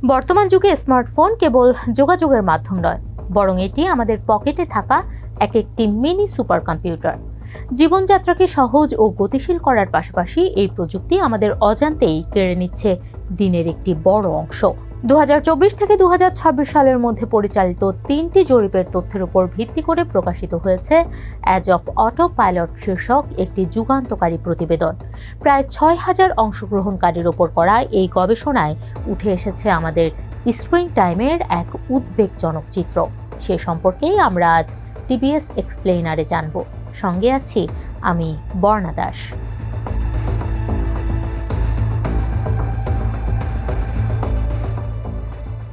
বর্তমান যুগে স্মার্টফোন কেবল যোগাযোগের মাধ্যম নয়, বরং এটি আমাদের পকেটে থাকা একটি মিনি সুপার কম্পিউটার। জীবনযাত্রাকে সহজ ও গতিশীল করার পাশাপাশি এই প্রযুক্তি আমাদের অজান্তেই কেড়ে নিচ্ছে দিনের একটি বড় অংশ। 2024 থেকে 2026 সালের মধ্যে পরিচালিত 3টি জরিপের তথ্যের উপর ভিত্তি করে প্রকাশিত হয়েছে এজ অফ অটো পাইলট শীর্ষক একটি যুগান্তকারী প্রতিবেদন। প্রায় 6,000 অংশগ্রহণকারীর ওপর করা এই গবেষণায় উঠে এসেছে আমাদের স্ক্রিন টাইমের এক উদ্বেগজনক চিত্র। সে সম্পর্কেই আমরা আজ টিবিএস এক্সপ্লেইনারে জানব। সঙ্গে আছি আমি বর্ণা দাস।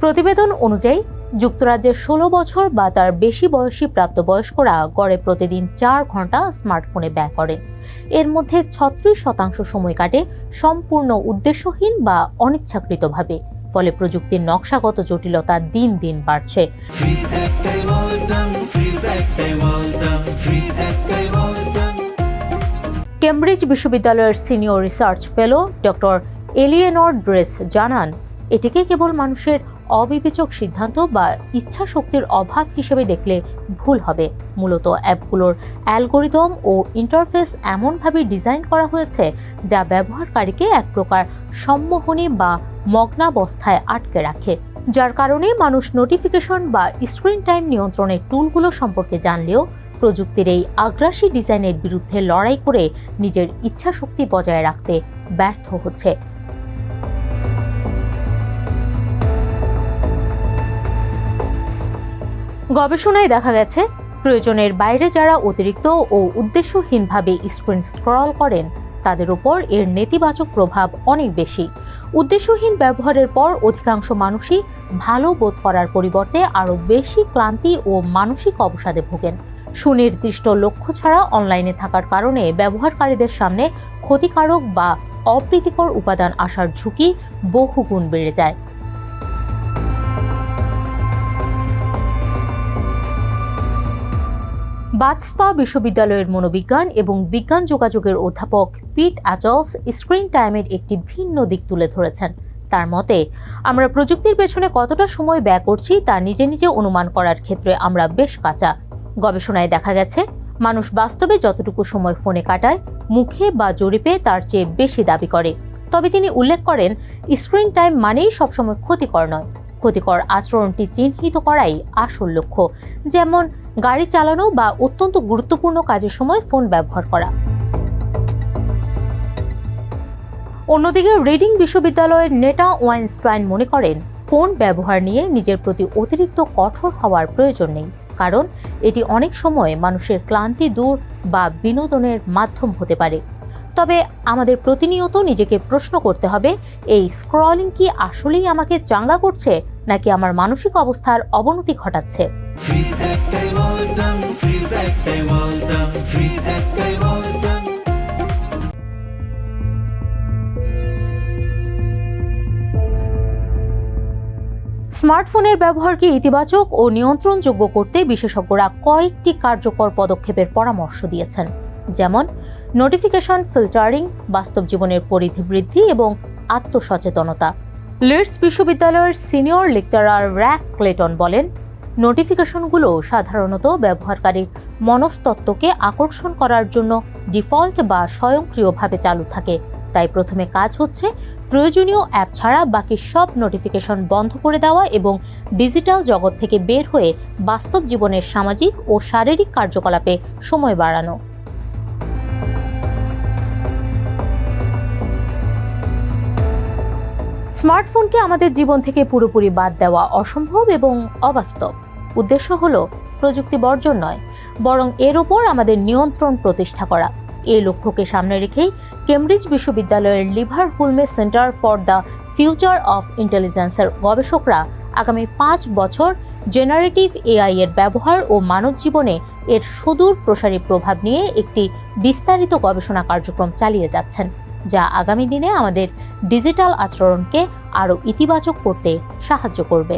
প্রতিবেদন অনুযায়ী যুক্তরাজ্যের 16 বছর বা তার বেশি বয়সী প্রাপ্তবয়স্করা গড়ে প্রতিদিন 4 ঘন্টা স্মার্টফোনে ব্যয় করেন। এর মধ্যে 36% সময় কাটে সম্পূর্ণ উদ্দেশ্যহীন বা অনিচ্ছাকৃতভাবে। ফলে প্রযুক্তির নকশাগত জটিলতা দিন দিন বাড়ছে। কেমব্রিজ বিশ্ববিদ্যালয়ের senior research fellow doctor Eleanor Drage জানান, এটিকে কেবল মানুষের অবিবেচক সিদ্ধান্ত বা ইচ্ছা শক্তির অভাব হিসেবে দেখলে ভুল হবে। মূলত অ্যাপগুলোর অ্যালগোরিদম ও ইন্টারফেস এমনভাবে ডিজাইন করা হয়েছে যা ব্যবহারকারীকে এক প্রকার সম্মোহনী বা মগ্নাবস্থায় আটকে রাখে, যার কারণে মানুষ নোটিফিকেশন বা স্ক্রিন টাইম নিয়ন্ত্রণের টুলগুলো সম্পর্কে জানলেও প্রযুক্তির এই আগ্রাসী ডিজাইনের বিরুদ্ধে লড়াই করে নিজের ইচ্ছা শক্তি বজায় রাখতে ব্যর্থ হচ্ছে। গবেষণায় দেখা গেছে, প্রয়োজনের বাইরে যারা অতিরিক্ত ও উদ্দেশ্যহীনভাবে স্ক্রিন স্ক্রল করেন তাদের উপর এর নেতিবাচক প্রভাব অনেক বেশি। উদ্দেশ্যহীন ব্যবহারের পর অধিকাংশ মানুষই ভালো বোধ করার পরিবর্তে আরও বেশি ক্লান্তি ও মানসিক অবসাদে ভোগেন। সুনির্দিষ্ট লক্ষ্য ছাড়া অনলাইনে থাকার কারণে ব্যবহারকারীদের সামনে ক্ষতিকারক বা অপ্রীতিকর উপাদান আসার ঝুঁকি বহুগুণ বেড়ে যায়। বাথস্পা বিশ্ববিদ্যালয়ের মনোবিজ্ঞান এবং বিজ্ঞান যোগাযোগের অধ্যাপক পিট অ্যাজলস স্ক্রিন টাইমের একটি ভিন্ন দিক তুলে ধরেছেন। তার মতে, আমরা প্রযুক্তির পেছনে কতটা সময় ব্যয় করছি তা নিজে নিজে অনুমান করার ক্ষেত্রে আমরা বেশ কাঁচা। গবেষণায় দেখা গেছে, মানুষ বাস্তবে যতটুকু সময় ফোনে কাটায় মুখে বা জরিপে তার চেয়ে বেশি দাবি করে। তবে তিনি উল্লেখ করেন, স্ক্রিন টাইম মানেই সবসময় ক্ষতিকর নয়। ক্ষতিকর আচরণটি চিহ্নিত করাই আসল লক্ষ্য, যেমন গাড়ি চালানো বা অত্যন্ত গুরুত্বপূর্ণ কাজের সময় ফোন ব্যবহার করা। অন্যদিকে রিডিং বিশ্ববিদ্যালয়ের নেটা ওয়াইনস্টাইন মনে করেন, ফোন ব্যবহার নিয়ে নিজের প্রতি অতিরিক্ত কঠোর হওয়ার প্রয়োজন নেই, কারণ এটি অনেক সময় মানুষের ক্লান্তি দূর বা বিনোদনের মাধ্যম হতে পারে। তবে আমাদের প্রতিনিয়ত নিজেকে প্রশ্ন করতে হবে, এই স্ক্রলিং কি আসলেই আমাকে চাঙ্গা করছে নাকি আমার মানসিক অবস্থার অবনতি ঘটাচ্ছে? স্মার্টফোনের ব্যবহারকে ইতিবাচক ও নিয়ন্ত্রণযোগ্য করতে বিশেষজ্ঞরা কয়েকটি কার্যকর পদক্ষেপের পরামর্শ দিয়েছেন, যেমন নোটিফিকেশন ফিল্টারিং, বাস্তব জীবনের পরিধি বৃদ্ধি এবং আত্মসচেতনতা। লিডস বিশ্ববিদ্যালয়ের সিনিয়র লেকচারার র্যাফ ক্লেটন বলেন, নোটিফিকেশনগুলো সাধারণত ব্যবহারকারীর মনস্তত্ত্বকে আকর্ষণ করার জন্য ডিফল্ট বা স্বয়ংক্রিয়ভাবে চালু থাকে। তাই প্রথমে কাজ হচ্ছে প্রয়োজনীয় অ্যাপ ছাড়া বাকি সব নোটিফিকেশন বন্ধ করে দেওয়া এবং ডিজিটাল জগৎ থেকে বের হয়ে বাস্তব জীবনের সামাজিক ও শারীরিক কার্যকলাপে সময় বাড়ানো। স্মার্টফোনকে আমাদের জীবন থেকে পুরোপুরি বাদ দেওয়া অসম্ভব এবং অবাস্তব। উদ্দেশ্য হলো প্রযুক্তি বর্জন নয়, বরং এর ওপর আমাদের নিয়ন্ত্রণ প্রতিষ্ঠা করা। এই লক্ষ্যকে সামনে রেখেই কেমব্রিজ বিশ্ববিদ্যালয়ের লিভারপুলে centre for the future of ইন্টেলিজেন্সের গবেষকরা আগামী 5 বছর জেনারেটিভ এআই এর ব্যবহার ও মানব জীবনে এর সুদূর প্রসারী প্রভাব নিয়ে একটি বিস্তারিত গবেষণা কার্যক্রম চালিয়ে যাচ্ছেন, যা আগামী দিনে আমাদের ডিজিটাল আচরণকে আরও ইতিবাচক করতে সাহায্য করবে।